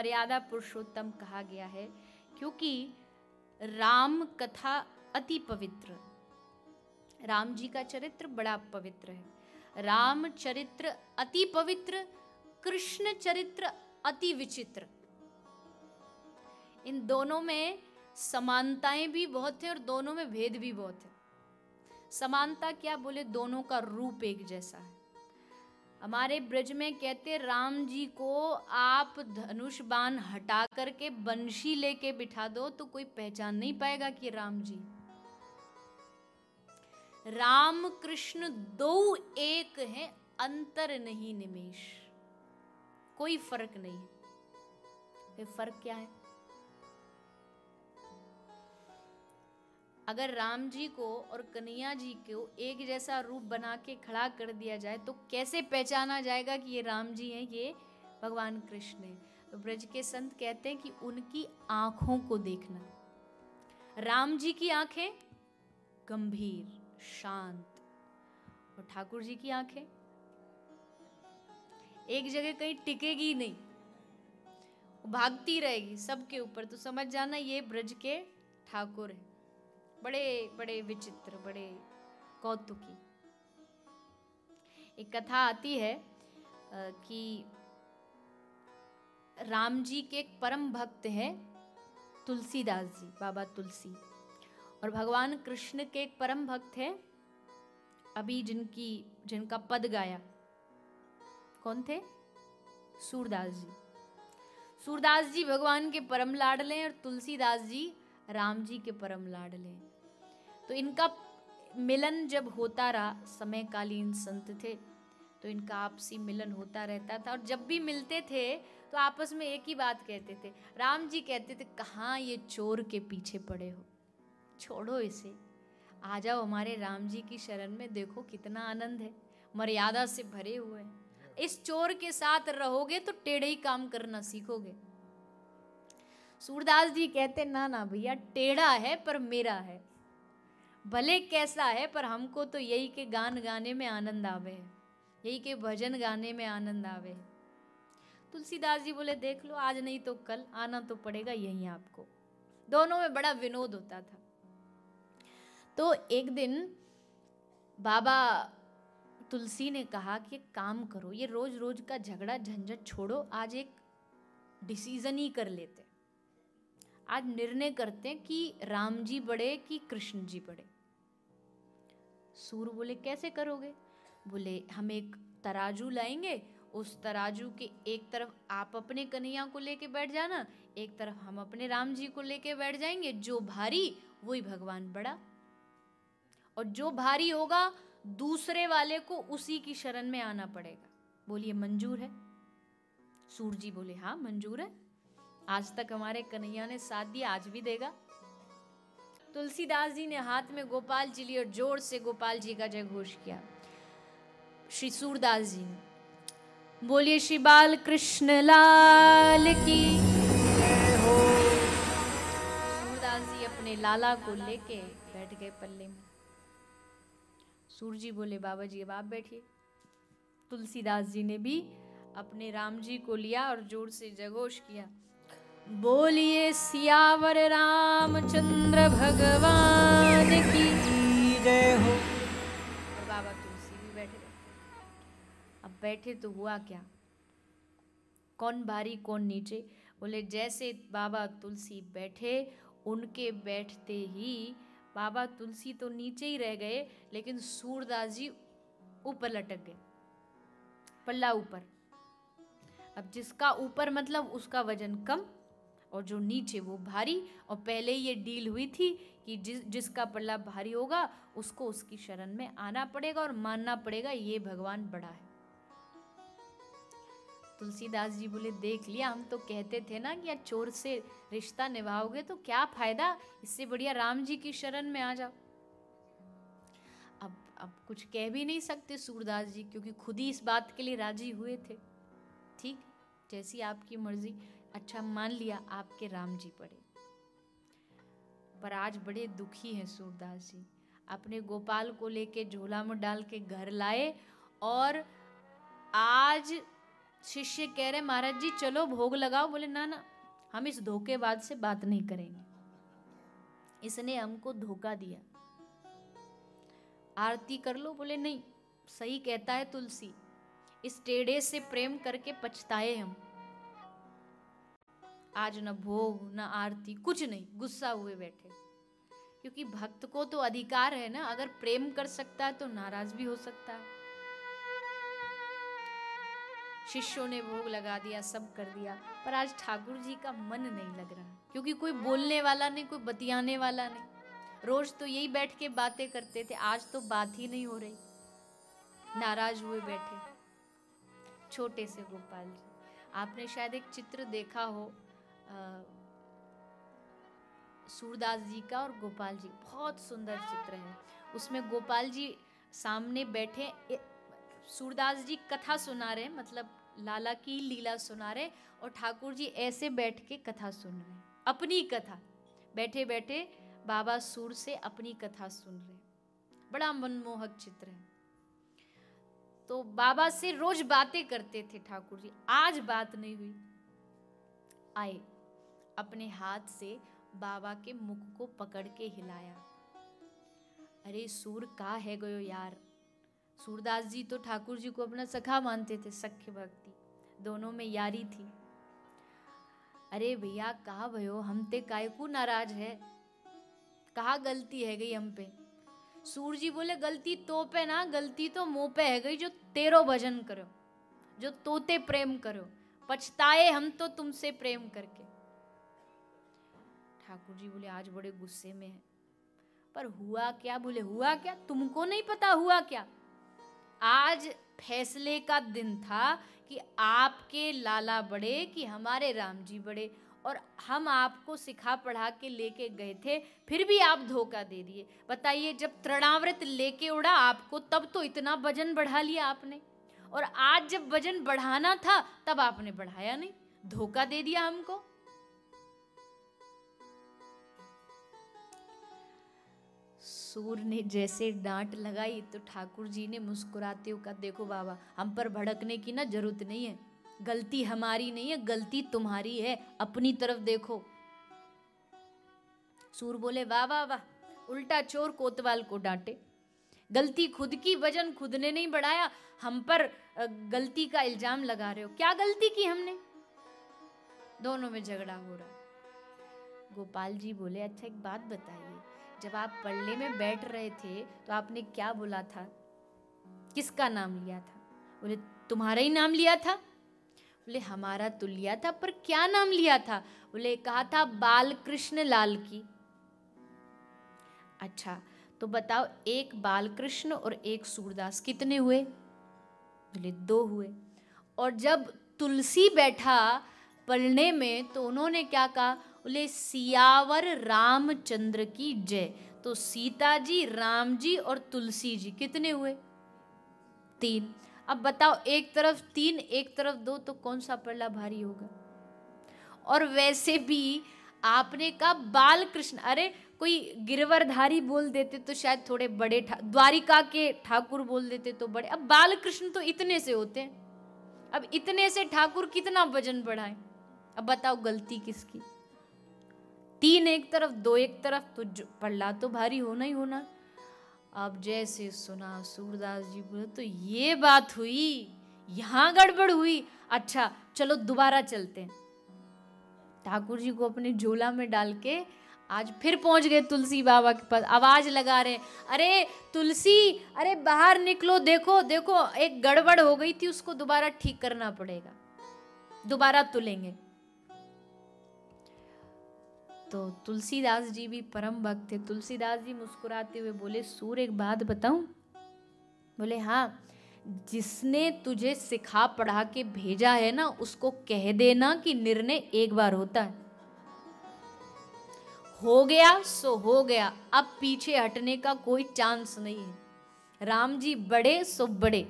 मर्यादा पुरुषोत्तम कहा गया है, क्योंकि राम कथा अति पवित्र, राम जी का चरित्र बड़ा पवित्र है। राम चरित्र अति पवित्र, कृष्ण चरित्र अति विचित्र। इन दोनों में समानताएं भी बहुत है और दोनों में भेद भी बहुत है। समानता क्या बोले, दोनों का रूप एक जैसा है। हमारे ब्रज में कहते राम जी को आप धनुष बाण हटा करके बंशी लेके बिठा दो तो कोई पहचान नहीं पाएगा कि राम जी। राम कृष्ण दो एक हैं, अंतर नहीं निमेष, कोई फर्क नहीं है। फिर फर्क क्या है? अगर राम जी को और कन्हैया जी को एक जैसा रूप बना के खड़ा कर दिया जाए तो कैसे पहचाना जाएगा कि ये राम जी हैं, ये भगवान कृष्ण हैं? तो ब्रज के संत कहते हैं कि उनकी आंखों को देखना। राम जी की आंखें गंभीर शांत, और ठाकुर जी की आंखें एक जगह कहीं टिकेगी नहीं, भागती रहेगी सबके ऊपर। तो समझ जाना ये ब्रज के ठाकुर हैं, बड़े बड़े विचित्र, बड़े कौतुकी। एक कथा आती है कि राम जी के एक परम भक्त हैं तुलसीदास जी, बाबा तुलसी, और भगवान कृष्ण के एक परम भक्त हैं अभी जिनका पद गाया, कौन थे? सूरदास जी। सूरदास जी भगवान के परम लाडले हैं और तुलसीदास जी राम जी के परम लाडले हैं। तो इनका मिलन जब होता रहा, समयकालीन संत थे तो इनका आपसी मिलन होता रहता था, और जब भी मिलते थे तो आपस में एक ही बात कहते थे। राम जी कहते थे, कहाँ ये चोर के पीछे पड़े हो, छोड़ो इसे, आ जाओ हमारे राम जी की शरण में, देखो कितना आनंद है, मर्यादा से भरे हुए हैं। इस चोर के साथ रहोगे तो टेढ़े ही काम करना सीखोगे। सूरदास जी कहते, ना ना भैया, टेढ़ा है पर मेरा है, भले कैसा है पर हमको तो यही के गान गाने में आनंद आवे है, यही के भजन गाने में आनंद आवे है। तुलसीदास जी बोले, देख लो, आज नहीं तो कल आना तो पड़ेगा यहीं आपको। दोनों में बड़ा विनोद होता था। तो एक दिन बाबा तुलसी ने कहा कि एक काम करो, ये रोज रोज का झगड़ा झंझट छोड़ो, आज एक डिसीजन ही कर लेते, आज निर्णय करते हैं कि राम जी बड़े कि कृष्ण जी बड़े। सूर बोले, कैसे करोगे? बोले, हम एक तराजू लाएंगे, उस तराजू के एक तरफ आप अपने कन्हैया को लेके बैठ जाना, एक तरफ हम अपने राम जी को लेके बैठ जाएंगे, जो भारी वही भगवान बड़ा, और जो भारी होगा दूसरे वाले को उसी की शरण में आना पड़ेगा। बोलिए मंजूर है? सूर जी बोले, हाँ मंजूर है, आज तक हमारे कन्हैया ने साथ दिया, आज भी देगा। तुलसीदास जी ने हाथ में गोपाल जी ली और जोर से गोपाल जी का जय घोष किया। श्री सूरदास जी ने, बोलिए श्री बाल कृष्ण लाल की जय हो। सूरदास जी अपने लाला को लेके बैठ गए पल्ले में। सूर जी बोले, बाबा जी अब आप बैठिए। तुलसीदास जी ने भी अपने राम जी को लिया और जोर से जयघोष किया, बोलिए सियावर रामचंद्र भगवान की जय हो। और बाबा तुलसी भी बैठ गए। अब बैठे तो हुआ क्या, कौन भारी कौन नीचे? बोले, जैसे बाबा तुलसी बैठे, उनके बैठते ही बाबा तुलसी तो नीचे ही रह गए, लेकिन सूरदास जी ऊपर लटक गए, पल्ला ऊपर। अब जिसका ऊपर मतलब उसका वजन कम और जो नीचे वो भारी, और पहले ये डील हुई थी कि जिसका पल्ला भारी होगा उसको उसकी शरण में आना पड़ेगा और मानना पड़ेगा ये भगवान बड़ा है। तुलसीदास जी बोले, देख लिया, हम तो कहते थे ना कि चोर से रिश्ता निभाओगे तो क्या फायदा, इससे बढ़िया राम जी की शरण में आ जाओ। अब कुछ कह भी नहीं सकते सूरदास जी, क्योंकि खुद ही इस बात के लिए राजी हुए थे। ठीक, जैसी आपकी मर्जी, अच्छा मान लिया आपके राम जी पड़े। पर आज बड़े दुखी हैं सूरदास जी, अपने गोपाल को लेके झोला में डाल के घर लाए, और आज शिष्य कह रहे महाराज जी चलो भोग लगाओ। बोले ना ना, हम इस धोखेबाज से बात नहीं करेंगे, इसने हमको धोखा दिया, आरती कर लो। बोले नहीं, सही कहता है तुलसी, इस टेढ़े से प्रेम करके पछताए हम। आज न भोग न आरती, कुछ नहीं, गुस्सा हुए बैठे। क्योंकि भक्त को तो अधिकार है ना, अगर प्रेम कर सकता है तो नाराज भी हो सकता है। शिष्यों ने भोग लगा दिया, सब कर दिया, पर आज ठाकुर जी का मन नहीं लग रहा, क्योंकि कोई बोलने वाला नहीं, कोई बतियाने वाला नहीं। रोज तो यही बैठ के बातें करते थे, आज तो बात ही नहीं हो रही, नाराज हुए बैठे। छोटे से गोपाल जी, आपने शायद एक चित्र देखा हो सूरदास जी का और गोपाल जी, बहुत सुंदर चित्र है। उसमें गोपाल जी सामने बैठे, सूरदास जी कथा सुना रहे, मतलब लाला की लीला सुना रहे, और ठाकुर जी ऐसे बैठ के कथा सुन रहे, अपनी कथा, बैठे बैठे बाबा सूर से अपनी कथा सुन रहे। बड़ा मनमोहक चित्र है। तो बाबा से रोज बातें करते थे ठाकुर जी, आज बात नहीं हुई। आए, अपने हाथ से बाबा के मुख को पकड़ के हिलाया। अरे सूर का है गयो यार। सूरदास जी तो ठाकुर जी को अपना सखा मानते थे, सख्य भक्ति, दोनों में यारी थी। अरे भैया कहा भयो, हम ते काय को नाराज है, कहा गलती है गई हम पे। सूर जी बोले गलती तो पे ना, गलती तो मुंह पे है गई, जो तेरो भजन करो, जो तोते प्रेम करो, पछताए हम तो तुमसे प्रेम करके। ठाकुर जी बोले आज बड़े गुस्से में है, पर हुआ क्या? बोले हुआ क्या, तुमको नहीं पता हुआ क्या? आज फैसले का दिन था कि आपके लाला बड़े कि हमारे राम जी बड़े, और हम आपको सिखा पढ़ा के लेके गए थे, फिर भी आप धोखा दे दिए। बताइए, जब तृणावृत लेके उड़ा आपको, तब तो इतना वजन बढ़ा लिया आपने, और आज जब वजन बढ़ाना था तब आपने बढ़ाया नहीं, धोखा दे दिया हमको। सूर ने जैसे डांट लगाई तो ठाकुर जी ने मुस्कुराते हुए कहा, देखो बाबा, हम पर भड़कने की ना जरूरत नहीं है, गलती हमारी नहीं है, गलती तुम्हारी है, अपनी तरफ देखो। सूर बोले वाह वाह वाह, उल्टा चोर कोतवाल को डांटे, गलती खुद की, वजन खुद ने नहीं बढ़ाया, हम पर गलती का इल्जाम लगा रहे हो। क्या गलती की हमने? दोनों में झगड़ा हो रहा। गोपाल जी बोले अच्छा एक बात बताइए, जब आप पल्ले में बैठ रहे थे तो आपने क्या बोला था, किसका नाम लिया था? बोले तुम्हारा ही नाम लिया था। बोले हमारा तो लिया था, पर क्या नाम लिया था? बोले कहा था बाल कृष्ण लाल की। अच्छा तो बताओ, एक बाल कृष्ण और एक सूरदास कितने हुए? बोले 2 हुए। और जब तुलसी बैठा पलने में तो उन्होंने क्या कहा? बोले सियावर रामचंद्र की जय। तो सीता जी, राम जी और तुलसी जी कितने हुए? 3। अब बताओ, एक तरफ 3 एक तरफ 2, तो कौन सा पल्ला भारी होगा? और वैसे भी आपने कहा बाल कृष्ण, अरे कोई गिरवरधारी बोल देते तो शायद थोड़े बड़े, द्वारिका के ठाकुर बोल देते तो बड़े, अब बाल कृष्ण तो इतने से होते हैं, अब इतने से ठाकुर कितना वजन बढ़ाए? अब बताओ गलती किसकी? 3 एक तरफ 2 एक तरफ, तो पल्ला तो भारी होना ही होना। अब जैसे सुना सूरदास जी बोले तो ये बात हुई, यहां गड़बड़ हुई, अच्छा चलो दोबारा चलते हैं। ठाकुर जी को अपने झोला में डाल के आज फिर पहुंच गए तुलसी बाबा के पास, आवाज लगा रहे, अरे तुलसी, अरे बाहर निकलो, देखो देखो एक गड़बड़ हो गई थी, उसको दोबारा ठीक करना पड़ेगा, दोबारा तुलेंगे। तो तुलसीदास जी भी परम भक्त थे। तुलसीदास जी मुस्कुराते हुए बोले सूर एक बात बताऊं? बोले हाँ, जिसने तुझे सिखा पढ़ा के भेजा है ना, उसको कह देना कि निर्णय एक बार होता है, हो गया सो हो गया, अब पीछे हटने का कोई चांस नहीं है। राम जी बड़े सो बड़े,